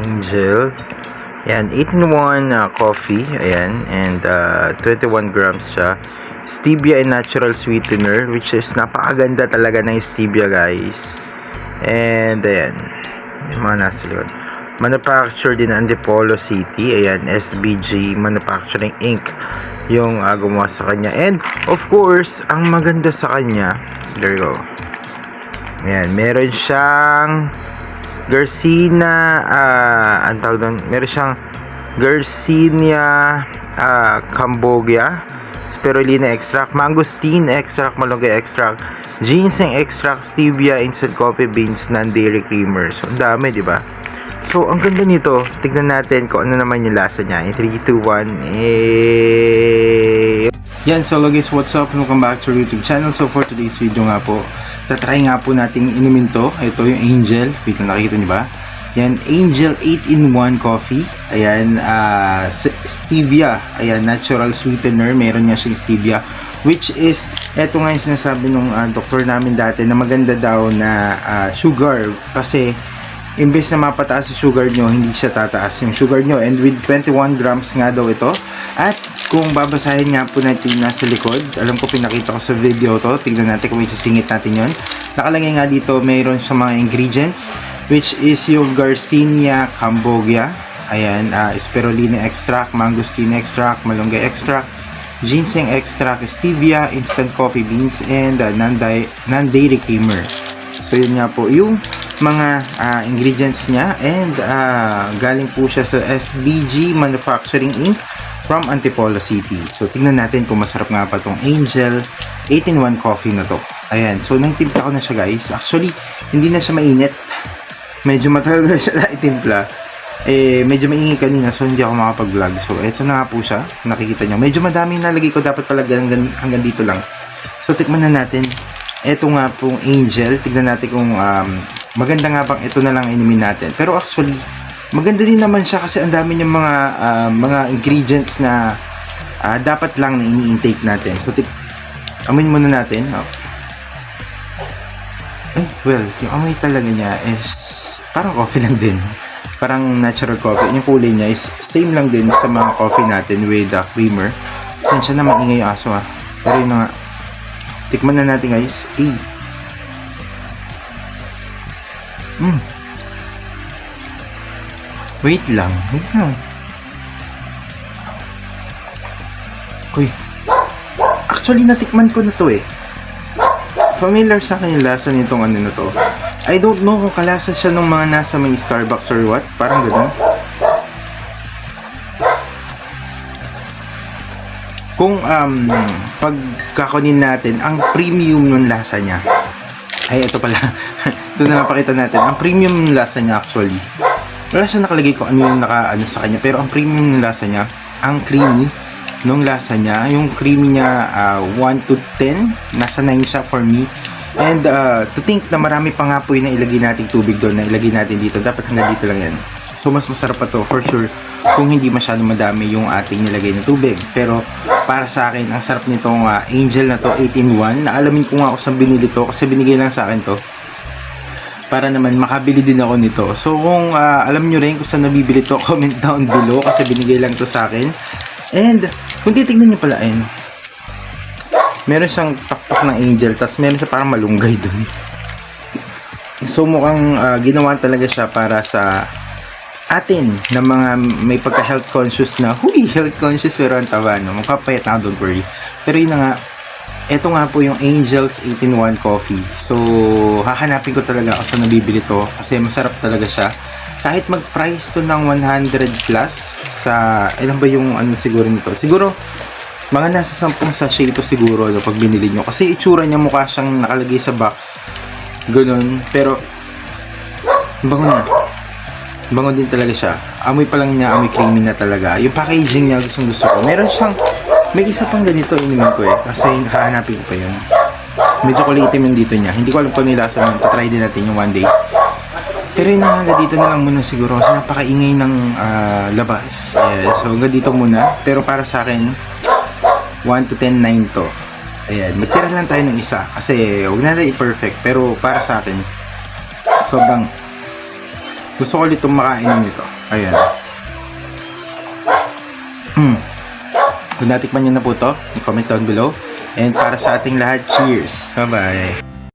Angel. Ayan, 8-in-1 coffee. Ayan, and 21 grams siya. Stevia and natural sweetener, which is napakaganda talaga ng stevia, guys. And ayan, yung mga nasa likod. Manufactured in Antipolo City. Ayan, SBG Manufacturing Inc. yung gumawa sa kanya. And of course, ang maganda sa kanya, there you go. Ayan, meron siyang Garcinia, ang tawag doon, meron siyang Garcinia Cambogia, spirulina extract, mangosteen extract, malunggay extract, ginseng extract, stevia, instant coffee beans, non-dairy creamer. So, ang dami, di ba? So, ang ganda nito. Tignan natin kung ano naman yung lasa niya. In 3, 2, 1, Yan, so guys, what's up? Welcome back to our YouTube channel. So, for today's video nga po, tatry nga po nating inumin to. Ito yung Angel. Wait, nakikita niyo ba? Yan, Angel 8-in-1 coffee. Ayan, stevia. Ayan, natural sweetener. Meron nga siyang stevia. Which is, eto nga yung sinasabi nung doktor namin dati na maganda daw na sugar. Kasi, imbes na mapataas yung sugar nyo, hindi siya tataas yung sugar nyo. And with 21 grams nga daw ito. At kung babasahin nga po natin nasa likod, alam ko pinakita ko sa video to, tignan natin kung isisingit natin yon. Nakalagay nga dito, mayroon siya mga ingredients, which is yung Garcinia Cambogia, ayan, spirulina extract, mangosteen extract, malunggay extract, ginseng extract, stevia, instant coffee beans, and non-dairy creamer. So yun nga po yung mga ingredients niya, and galing po siya sa SBG Manufacturing Inc. from Antipolo City. So tingnan natin kung masarap nga pa tong Angel 8-in-1 coffee na to. Ayan, so naitimpla ko na siya, guys. Actually, hindi na siya mainit. Medyo matagal na siya naitimpla. Medyo maingay kanina, so hindi ako makapag-vlog. So eto na nga po siya, nakikita nyo. Medyo madami nalagay ko, dapat pala hanggang dito lang. So tikman na natin. Eto nga pong Angel. Tignan natin kung maganda nga bang ito na lang inumin natin. Pero actually, maganda din naman siya kasi ang dami niyang mga ingredients na dapat lang na ini-intake natin. So, amoy muna natin. Oh. Well, yung amoy talaga niya is parang coffee lang din. Parang natural coffee. Yung kulay niya is same lang din sa mga coffee natin with creamer. Pasensya na maingay yung aso Pero yun na nga. Tikman na natin, guys. Wait lang. Uy. Actually, natikman ko na to Familiar sa akin yung lasa nitong ano na to. I don't know kung kalasa siya ng mga nasa may Starbucks or what. Parang gano'n. Kung pagkakunin natin, ang premium ng lasa niya. Ay, ito pala. Ito na napakita natin. Ang premium ng lasa niya actually. Wala siya nakalagay kung ano yung naka-ano sa kanya. Pero ang premium ng lasa niya, ang creamy nung lasa niya. Yung creamy niya, 1 to 10. Nasa 9 siya for me. And to think na marami pa nga po yung nailagay natin tubig doon, na ilagay natin dito. Dapat hanggang dito lang yan. So, mas masarap pa to for sure kung hindi masyadong madami yung ating nilagay na tubig. Pero, para sa akin, ang sarap nitong Angel na to, 8-in-1. Naalamin ko nga ako saan binili to kasi binigay lang sa akin to. Para naman makabili din ako nito. So kung alam nyo rin kung saan nabibili to, comment down below kasi binigay lang to sa akin. And kung titignan nyo pala, meron siyang takpak ng Angel, tapos meron siya parang malunggay dun. So mukhang ginawa talaga siya para sa atin na mga may pagka health conscious na, health conscious pero ang taba, no? Magpapayat na, don't worry. Pero yun na nga, ito nga po yung Angels 8-in-1 coffee. So, hahanapin ko talaga ako sa nabibili to kasi masarap talaga siya. Kahit mag-price to ng 100 plus sa, ilan ba yung ano siguro nito? Siguro, mga nasa 10 sachet ito siguro pag binili nyo. Kasi itsura niya mukha siyang nakalagay sa box. Ganun. Pero, bango na. Bango din talaga siya. Amoy pa lang niya, amoy creamy na talaga. Yung packaging niya gusto ko. Meron siyang, may isa pang ganito inumin ko kasi hahanapin ko pa yun. Medyo kulitim yung dito niya. Hindi ko alam kung nilasa nun. Patry din natin yung one day. Pero yun na hanggang dito na lang muna siguro kasi napakaingay ng labas. Yeah, so hanggang dito muna. Pero para sa akin, 1 to 10, 9 to. Ayan, magtira lang tayo ng isa kasi huwag natin i-perfect. Pero para sa akin, sobrang Gusto ko ulit itong makainom nito. Ayan. Kung natikman nyo na po to, comment down below. And para sa ating lahat, cheers! Bye-bye!